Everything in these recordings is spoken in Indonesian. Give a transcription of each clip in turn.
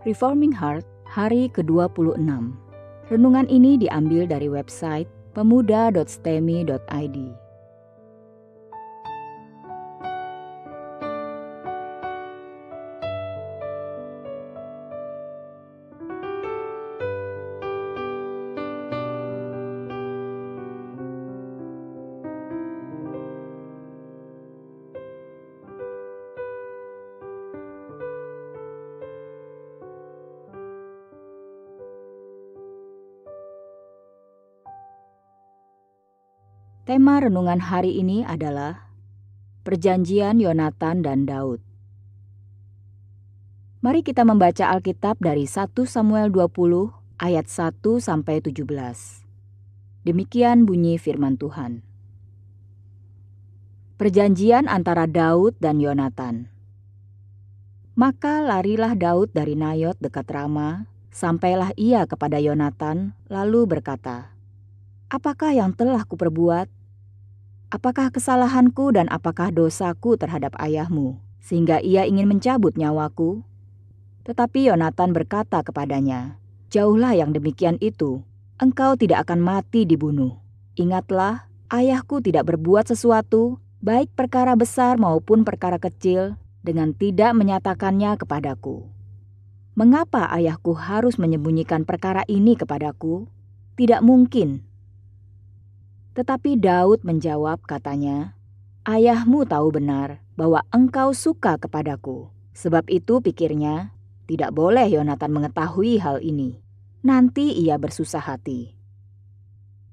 Reforming Heart, hari ke-26. Renungan ini diambil dari website pemuda.stemi.id. Tema renungan hari ini adalah Perjanjian Yonatan dan Daud. Mari kita membaca Alkitab dari 1 Samuel 20 ayat 1 sampai 17. Demikian bunyi firman Tuhan. Perjanjian antara Daud dan Yonatan. Maka larilah Daud dari Nayot dekat Rama, sampailah ia kepada Yonatan, lalu berkata, "Apakah yang telah kuperbuat? Apakah kesalahanku dan apakah dosaku terhadap ayahmu, sehingga ia ingin mencabut nyawaku?" Tetapi Yonatan berkata kepadanya, "Jauhlah yang demikian itu, engkau tidak akan mati dibunuh. Ingatlah, ayahku tidak berbuat sesuatu, baik perkara besar maupun perkara kecil, dengan tidak menyatakannya kepadaku. Mengapa ayahku harus menyembunyikan perkara ini kepadaku? Tidak mungkin." Tetapi Daud menjawab katanya, "Ayahmu tahu benar bahwa engkau suka kepadaku. Sebab itu pikirnya, tidak boleh Yonatan mengetahui hal ini. Nanti ia bersusah hati.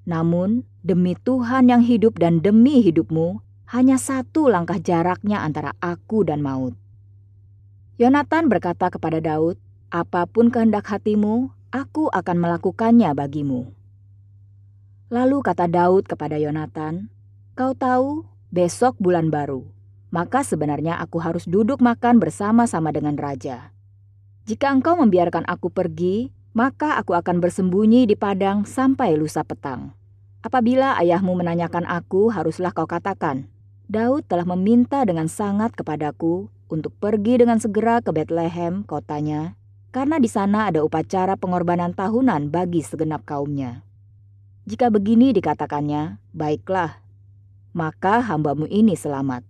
Namun demi Tuhan yang hidup dan demi hidupmu, hanya satu langkah jaraknya antara aku dan maut." Yonatan berkata kepada Daud, "Apapun kehendak hatimu, aku akan melakukannya bagimu." Lalu kata Daud kepada Yonatan, "Kau tahu, besok bulan baru, maka sebenarnya aku harus duduk makan bersama-sama dengan raja. Jika engkau membiarkan aku pergi, maka aku akan bersembunyi di padang sampai lusa petang. Apabila ayahmu menanyakan aku, haruslah kau katakan, Daud telah meminta dengan sangat kepadaku untuk pergi dengan segera ke Betlehem, kotanya, karena di sana ada upacara pengorbanan tahunan bagi segenap kaumnya. Jika begini dikatakannya, baiklah, maka hambamu ini selamat.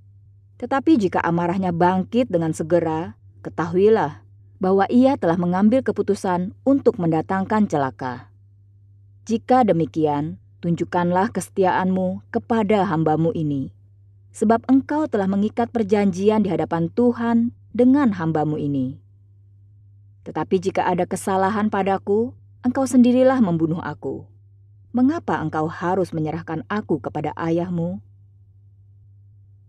Tetapi jika amarahnya bangkit dengan segera, ketahuilah bahwa ia telah mengambil keputusan untuk mendatangkan celaka. Jika demikian, tunjukkanlah kesetiaanmu kepada hambamu ini, sebab engkau telah mengikat perjanjian di hadapan Tuhan dengan hambamu ini. Tetapi jika ada kesalahan padaku, engkau sendirilah membunuh aku. Mengapa engkau harus menyerahkan aku kepada ayahmu?"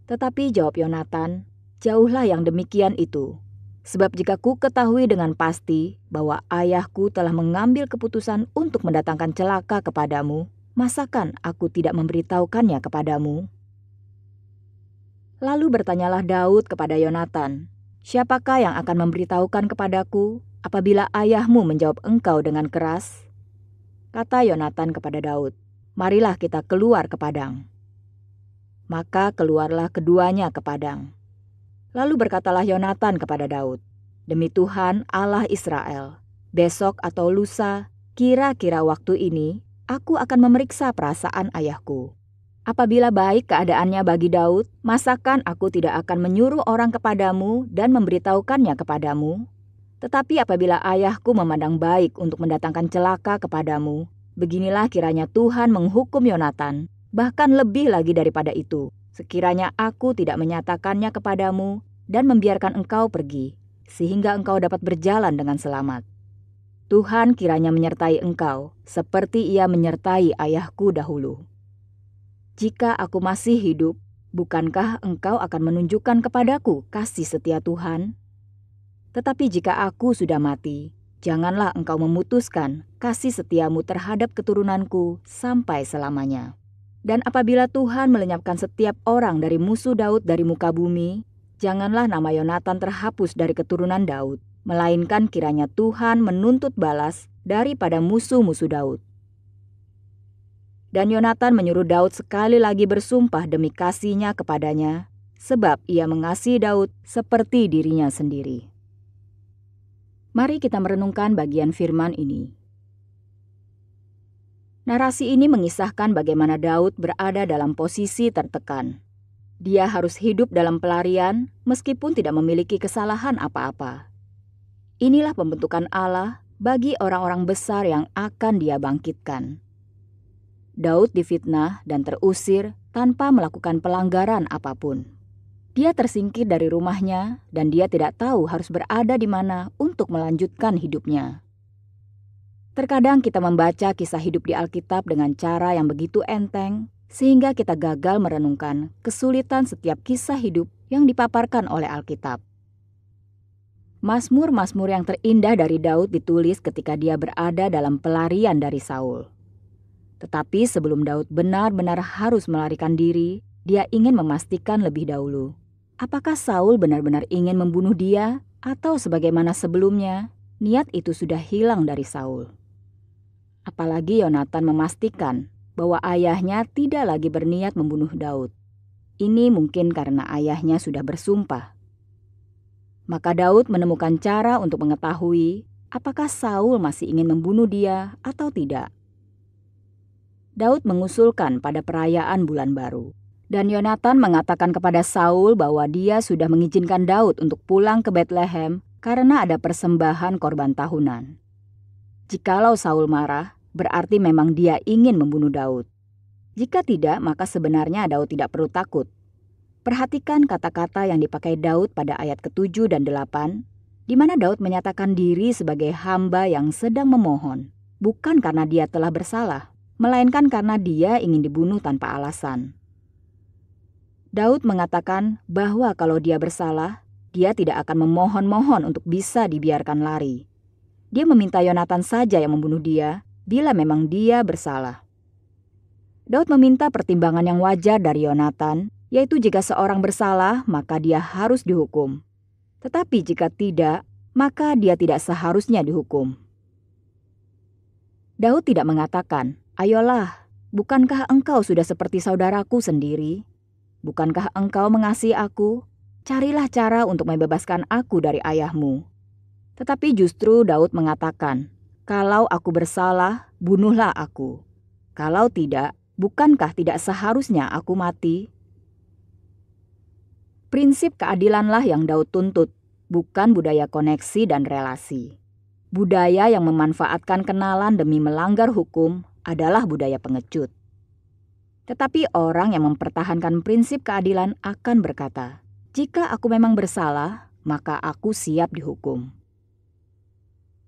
Tetapi jawab Yonatan, "Jauhlah yang demikian itu. Sebab jika ku ketahui dengan pasti bahwa ayahku telah mengambil keputusan untuk mendatangkan celaka kepadamu, masakan aku tidak memberitahukannya kepadamu?" Lalu bertanyalah Daud kepada Yonatan, "Siapakah yang akan memberitahukan kepadaku apabila ayahmu menjawab engkau dengan keras?" Kata Yonatan kepada Daud, "Marilah kita keluar ke padang." Maka keluarlah keduanya ke padang. Lalu berkatalah Yonatan kepada Daud, "Demi Tuhan Allah Israel, besok atau lusa, kira-kira waktu ini, aku akan memeriksa perasaan ayahku. Apabila baik keadaannya bagi Daud, masakan aku tidak akan menyuruh orang kepadamu dan memberitahukannya kepadamu? Tetapi apabila ayahku memandang baik untuk mendatangkan celaka kepadamu, beginilah kiranya Tuhan menghukum Yonatan, bahkan lebih lagi daripada itu, sekiranya aku tidak menyatakannya kepadamu dan membiarkan engkau pergi, sehingga engkau dapat berjalan dengan selamat. Tuhan kiranya menyertai engkau, seperti ia menyertai ayahku dahulu. Jika aku masih hidup, bukankah engkau akan menunjukkan kepadaku kasih setia Tuhan?" Tetapi jika aku sudah mati, janganlah engkau memutuskan kasih setiamu terhadap keturunanku sampai selamanya. Dan apabila Tuhan melenyapkan setiap orang dari musuh Daud dari muka bumi, janganlah nama Yonatan terhapus dari keturunan Daud, melainkan kiranya Tuhan menuntut balas daripada musuh-musuh Daud. Dan Yonatan menyuruh Daud sekali lagi bersumpah demi kasihnya kepadanya, sebab ia mengasihi Daud seperti dirinya sendiri. Mari kita merenungkan bagian firman ini. Narasi ini mengisahkan bagaimana Daud berada dalam posisi tertekan. Dia harus hidup dalam pelarian meskipun tidak memiliki kesalahan apa-apa. Inilah pembentukan Allah bagi orang-orang besar yang akan Dia bangkitkan. Daud difitnah dan terusir tanpa melakukan pelanggaran apapun. Dia tersingkir dari rumahnya dan dia tidak tahu harus berada di mana untuk melanjutkan hidupnya. Terkadang kita membaca kisah hidup di Alkitab dengan cara yang begitu enteng, sehingga kita gagal merenungkan kesulitan setiap kisah hidup yang dipaparkan oleh Alkitab. Mazmur-mazmur yang terindah dari Daud ditulis ketika dia berada dalam pelarian dari Saul. Tetapi sebelum Daud benar-benar harus melarikan diri, dia ingin memastikan lebih dahulu, apakah Saul benar-benar ingin membunuh dia atau sebagaimana sebelumnya, niat itu sudah hilang dari Saul. Apalagi Yonatan memastikan bahwa ayahnya tidak lagi berniat membunuh Daud. Ini mungkin karena ayahnya sudah bersumpah. Maka Daud menemukan cara untuk mengetahui apakah Saul masih ingin membunuh dia atau tidak. Daud mengusulkan pada perayaan bulan baru. Dan Yonatan mengatakan kepada Saul bahwa dia sudah mengizinkan Daud untuk pulang ke Betlehem karena ada persembahan korban tahunan. Jikalau Saul marah, berarti memang dia ingin membunuh Daud. Jika tidak, maka sebenarnya Daud tidak perlu takut. Perhatikan kata-kata yang dipakai Daud pada ayat ke-7 dan 8, di mana Daud menyatakan diri sebagai hamba yang sedang memohon, bukan karena dia telah bersalah, melainkan karena dia ingin dibunuh tanpa alasan. Daud mengatakan bahwa kalau dia bersalah, dia tidak akan memohon-mohon untuk bisa dibiarkan lari. Dia meminta Yonatan saja yang membunuh dia, bila memang dia bersalah. Daud meminta pertimbangan yang wajar dari Yonatan, yaitu jika seorang bersalah, maka dia harus dihukum. Tetapi jika tidak, maka dia tidak seharusnya dihukum. Daud tidak mengatakan, "Ayolah, bukankah engkau sudah seperti saudaraku sendiri? Bukankah engkau mengasihi aku? Carilah cara untuk membebaskan aku dari ayahmu." Tetapi justru Daud mengatakan, "Kalau aku bersalah, bunuhlah aku. Kalau tidak, bukankah tidak seharusnya aku mati?" Prinsip keadilanlah yang Daud tuntut, bukan budaya koneksi dan relasi. Budaya yang memanfaatkan kenalan demi melanggar hukum adalah budaya pengecut. Tetapi orang yang mempertahankan prinsip keadilan akan berkata, "Jika aku memang bersalah, maka aku siap dihukum."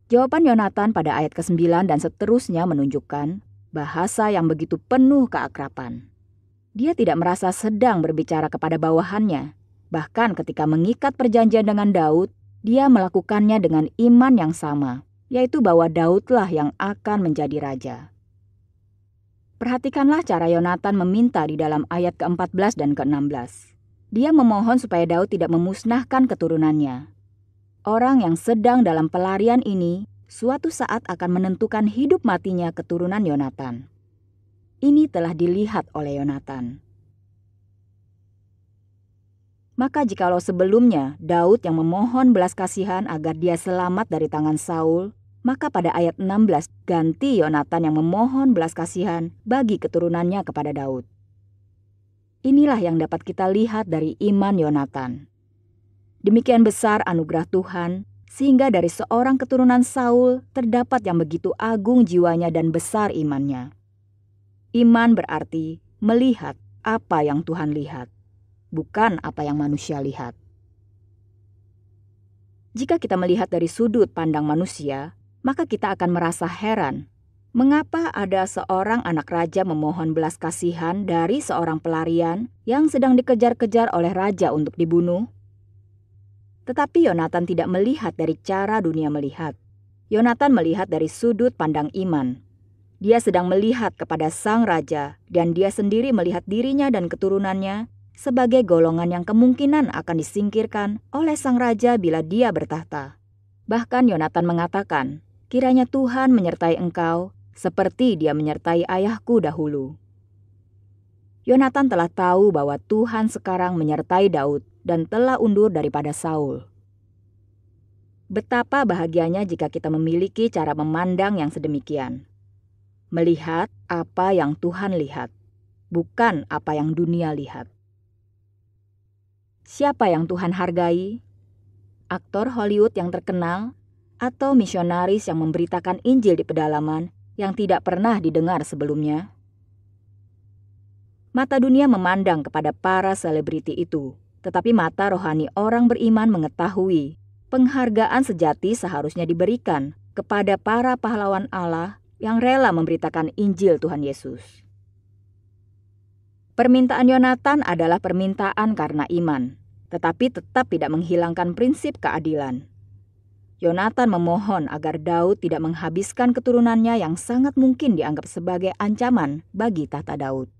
Jawaban Yonatan pada ayat ke-9 dan seterusnya menunjukkan bahasa yang begitu penuh keakraban. Dia tidak merasa sedang berbicara kepada bawahannya. Bahkan ketika mengikat perjanjian dengan Daud, dia melakukannya dengan iman yang sama, yaitu bahwa Daudlah yang akan menjadi raja. Perhatikanlah cara Yonatan meminta di dalam ayat ke-14 dan ke-16. Dia memohon supaya Daud tidak memusnahkan keturunannya. Orang yang sedang dalam pelarian ini suatu saat akan menentukan hidup matinya keturunan Yonatan. Ini telah dilihat oleh Yonatan. Maka jikalau sebelumnya Daud yang memohon belas kasihan agar dia selamat dari tangan Saul, maka pada ayat 16 ganti Yonatan yang memohon belas kasihan bagi keturunannya kepada Daud. Inilah yang dapat kita lihat dari iman Yonatan. Demikian besar anugerah Tuhan, sehingga dari seorang keturunan Saul terdapat yang begitu agung jiwanya dan besar imannya. Iman berarti melihat apa yang Tuhan lihat, bukan apa yang manusia lihat. Jika kita melihat dari sudut pandang manusia, maka kita akan merasa heran. Mengapa ada seorang anak raja memohon belas kasihan dari seorang pelarian yang sedang dikejar-kejar oleh raja untuk dibunuh? Tetapi Yonatan tidak melihat dari cara dunia melihat. Yonatan melihat dari sudut pandang iman. Dia sedang melihat kepada sang raja dan dia sendiri melihat dirinya dan keturunannya sebagai golongan yang kemungkinan akan disingkirkan oleh sang raja bila dia bertahta. Bahkan Yonatan mengatakan, kiranya Tuhan menyertai engkau seperti dia menyertai ayahku dahulu. Yonatan telah tahu bahwa Tuhan sekarang menyertai Daud dan telah undur daripada Saul. Betapa bahagianya jika kita memiliki cara memandang yang sedemikian. Melihat apa yang Tuhan lihat, bukan apa yang dunia lihat. Siapa yang Tuhan hargai? Aktor Hollywood yang terkenal atau misionaris yang memberitakan Injil di pedalaman yang tidak pernah didengar sebelumnya? Mata dunia memandang kepada para selebriti itu, tetapi mata rohani orang beriman mengetahui penghargaan sejati seharusnya diberikan kepada para pahlawan Allah yang rela memberitakan Injil Tuhan Yesus. Permintaan Yonatan adalah permintaan karena iman, tetapi tetap tidak menghilangkan prinsip keadilan. Yonatan memohon agar Daud tidak menghabiskan keturunannya yang sangat mungkin dianggap sebagai ancaman bagi tahta Daud.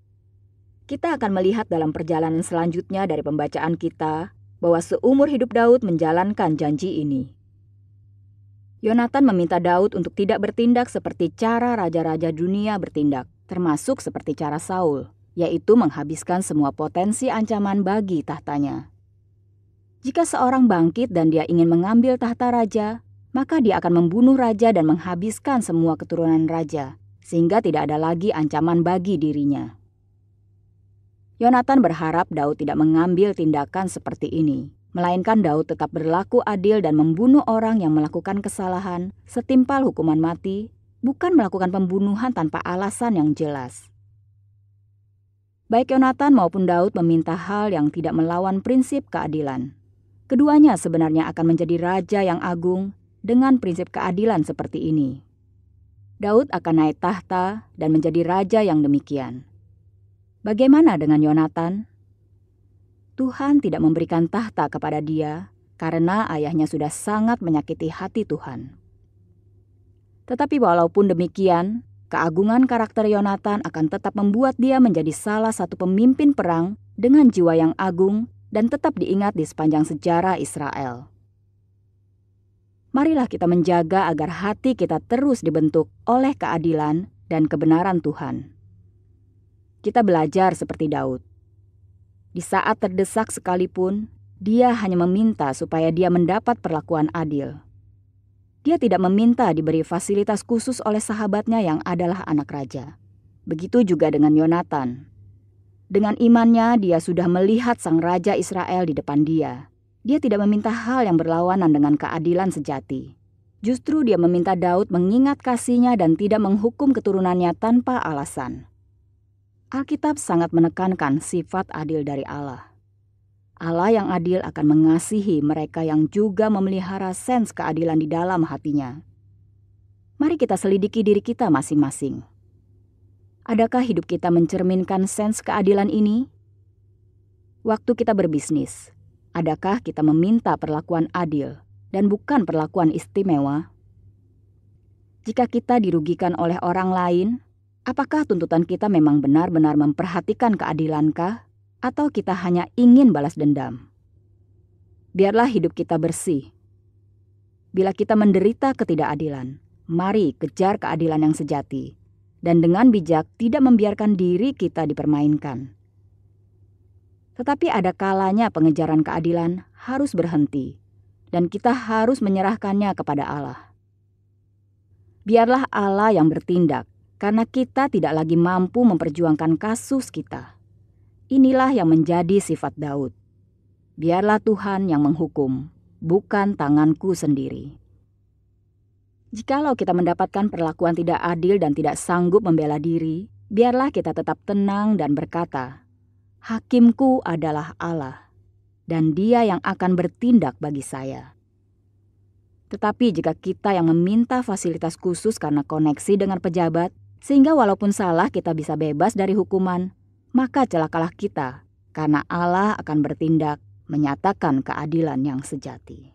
Kita akan melihat dalam perjalanan selanjutnya dari pembacaan kita bahwa seumur hidup Daud menjalankan janji ini. Yonatan meminta Daud untuk tidak bertindak seperti cara raja-raja dunia bertindak, termasuk seperti cara Saul, yaitu menghabiskan semua potensi ancaman bagi tahtanya. Jika seorang bangkit dan dia ingin mengambil tahta raja, maka dia akan membunuh raja dan menghabiskan semua keturunan raja, sehingga tidak ada lagi ancaman bagi dirinya. Yonatan berharap Daud tidak mengambil tindakan seperti ini, melainkan Daud tetap berlaku adil dan membunuh orang yang melakukan kesalahan setimpal hukuman mati, bukan melakukan pembunuhan tanpa alasan yang jelas. Baik Yonatan maupun Daud meminta hal yang tidak melawan prinsip keadilan. Keduanya sebenarnya akan menjadi raja yang agung dengan prinsip keadilan seperti ini. Daud akan naik tahta dan menjadi raja yang demikian. Bagaimana dengan Yonatan? Tuhan tidak memberikan tahta kepada dia karena ayahnya sudah sangat menyakiti hati Tuhan. Tetapi walaupun demikian, keagungan karakter Yonatan akan tetap membuat dia menjadi salah satu pemimpin perang dengan jiwa yang agung dan tetap diingat di sepanjang sejarah Israel. Marilah kita menjaga agar hati kita terus dibentuk oleh keadilan dan kebenaran Tuhan. Kita belajar seperti Daud. Di saat terdesak sekalipun, dia hanya meminta supaya dia mendapat perlakuan adil. Dia tidak meminta diberi fasilitas khusus oleh sahabatnya yang adalah anak raja. Begitu juga dengan Yonatan. Dengan imannya, dia sudah melihat sang raja Israel di depan dia. Dia tidak meminta hal yang berlawanan dengan keadilan sejati. Justru dia meminta Daud mengingat kasihnya dan tidak menghukum keturunannya tanpa alasan. Alkitab sangat menekankan sifat adil dari Allah. Allah yang adil akan mengasihi mereka yang juga memelihara sens keadilan di dalam hatinya. Mari kita selidiki diri kita masing-masing. Adakah hidup kita mencerminkan sens keadilan ini? Waktu kita berbisnis, adakah kita meminta perlakuan adil dan bukan perlakuan istimewa? Jika kita dirugikan oleh orang lain, apakah tuntutan kita memang benar-benar memperhatikan keadilankah? Atau kita hanya ingin balas dendam? Biarlah hidup kita bersih. Bila kita menderita ketidakadilan, mari kejar keadilan yang sejati. Dan dengan bijak tidak membiarkan diri kita dipermainkan. Tetapi ada kalanya pengejaran keadilan harus berhenti. Dan kita harus menyerahkannya kepada Allah. Biarlah Allah yang bertindak. Karena kita tidak lagi mampu memperjuangkan kasus kita. Inilah yang menjadi sifat Daud. Biarlah Tuhan yang menghukum, bukan tanganku sendiri. Jikalau kita mendapatkan perlakuan tidak adil dan tidak sanggup membela diri, biarlah kita tetap tenang dan berkata, Hakimku adalah Allah, dan Dia yang akan bertindak bagi saya. Tetapi jika kita yang meminta fasilitas khusus karena koneksi dengan pejabat, sehingga walaupun salah kita bisa bebas dari hukuman, maka celakalah kita, karena Allah akan bertindak menyatakan keadilan yang sejati.